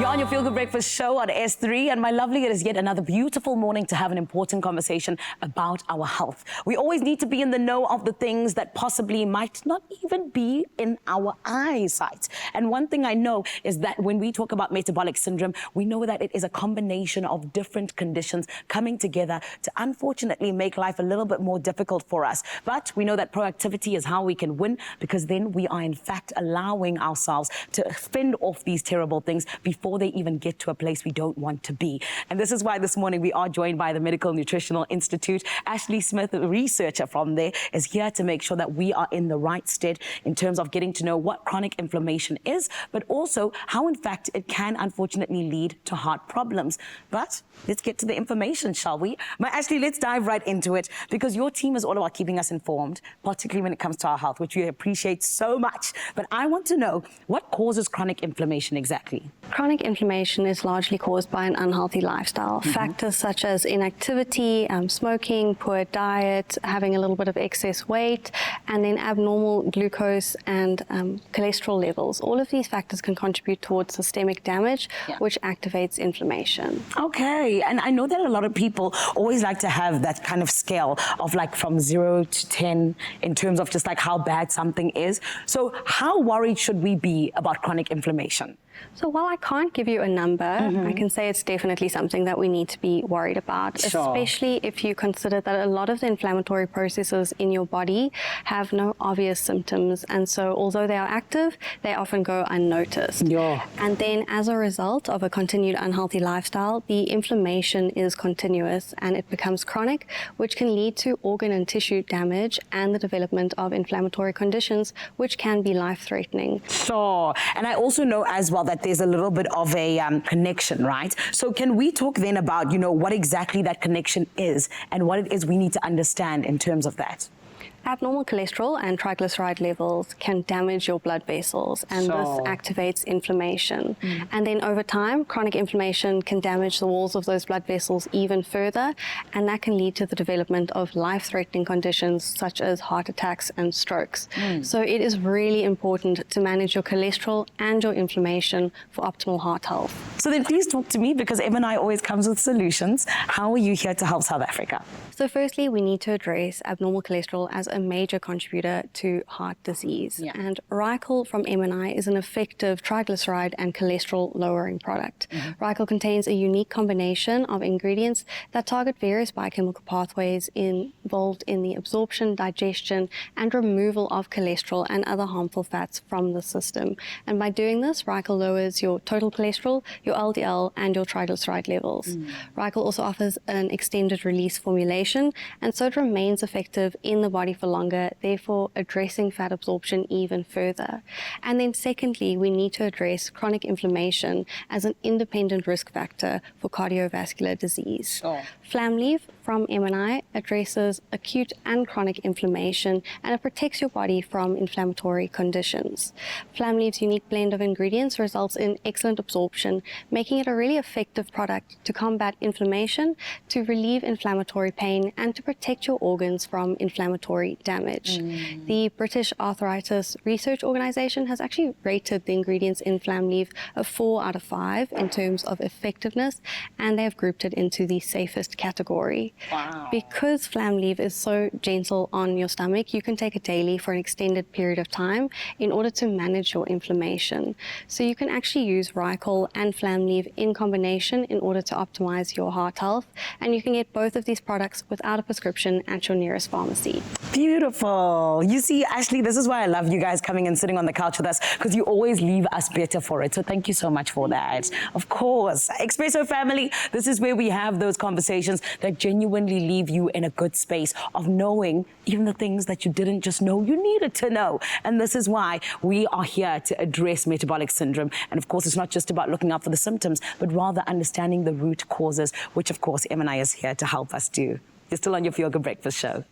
You're on your Feel Good Breakfast show on S3, and my lovely, it is yet another beautiful morning to have an important conversation about our health. We always need to be in the know of the things that possibly might not even be in our eyesight. And one thing I know is that when we talk about metabolic syndrome, we know that it is a combination of different conditions coming together to unfortunately make life a little bit more difficult for us. But we know that proactivity is how we can win, because then we are in fact allowing ourselves to fend off these terrible things before they even get to a place we don't want to be. And this is why this morning we are joined by the Medical Nutritional Institute. Ashley Smith, a researcher from there, is here to make sure that we are in the right stead in terms of getting to know what chronic inflammation is, but also how in fact it can unfortunately lead to heart problems. But let's get to the information, shall we? Ashley, let's dive right into it, because your team is all about keeping us informed, particularly when it comes to our health, which we appreciate so much. But I want to know, what causes chronic inflammation exactly? Chronic inflammation is largely caused by an unhealthy lifestyle. Factors such as inactivity, smoking, poor diet, having a little bit of excess weight, and then abnormal glucose and cholesterol levels. All of these factors can contribute towards systemic damage, which activates inflammation. Okay, and I know that a lot of people always like to have that kind of scale of like from 0 to 10 in terms of just like how bad something is. So how worried should we be about chronic inflammation? So while I can't give you a number, I can say it's definitely something that we need to be worried about, especially if you consider that a lot of the inflammatory processes in your body have no obvious symptoms. And so although they are active, they often go unnoticed. And then as a result of a continued unhealthy lifestyle, the inflammation is continuous and it becomes chronic, which can lead to organ and tissue damage and the development of inflammatory conditions, which can be life-threatening. And I also know as well that there's a little bit of a connection, right? So can we talk then about, you know, what exactly that connection is and what it is we need to understand in terms of that? Abnormal cholesterol and triglyceride levels can damage your blood vessels, and this activates inflammation. And then over time, chronic inflammation can damage the walls of those blood vessels even further, and that can lead to the development of life-threatening conditions such as heart attacks and strokes. So it is really important to manage your cholesterol and your inflammation for optimal heart health. So then please talk to me, because MNI always comes with solutions. How are you here to help South Africa? So firstly, we need to address abnormal cholesterol as a major contributor to heart disease. And Rycol from MNI is an effective triglyceride and cholesterol lowering product. Rycol contains a unique combination of ingredients that target various biochemical pathways involved in the absorption, digestion, and removal of cholesterol and other harmful fats from the system. And by doing this, Rycol lowers your total cholesterol, your LDL, and your triglyceride levels. Rycol also offers an extended release formulation, and so it remains effective in the body for longer, therefore addressing fat absorption even further. And then secondly, we need to address chronic inflammation as an independent risk factor for cardiovascular disease. Flamleaf from MNI addresses acute and chronic inflammation, and it protects your body from inflammatory conditions. Flamleaf's unique blend of ingredients results in excellent absorption, making it a really effective product to combat inflammation, to relieve inflammatory pain, and to protect your organs from inflammatory damage. The British Arthritis Research Organisation has actually rated the ingredients in Flamleaf a 4 out of 5 in terms of effectiveness, and they have grouped it into the safest category. Because Flamleaf is so gentle on your stomach, you can take it daily for an extended period of time in order to manage your inflammation. So you can actually use Rycol and Flamleaf in combination in order to optimize your heart health, and you can get both of these products without a prescription at your nearest pharmacy. Beautiful. You see, Ashley, this is why I love you guys coming and sitting on the couch with us, because you always leave us better for it. So thank you so much for that. Of course. Expresso family, this is where we have those conversations that genuinely leave you in a good space of knowing even the things that you didn't just know you needed to know. And this is why we are here to address metabolic syndrome. And of course, it's not just about looking out for the symptoms, but rather understanding the root causes, which of course MNI is here to help us do. You're still on your Feel Good Breakfast show.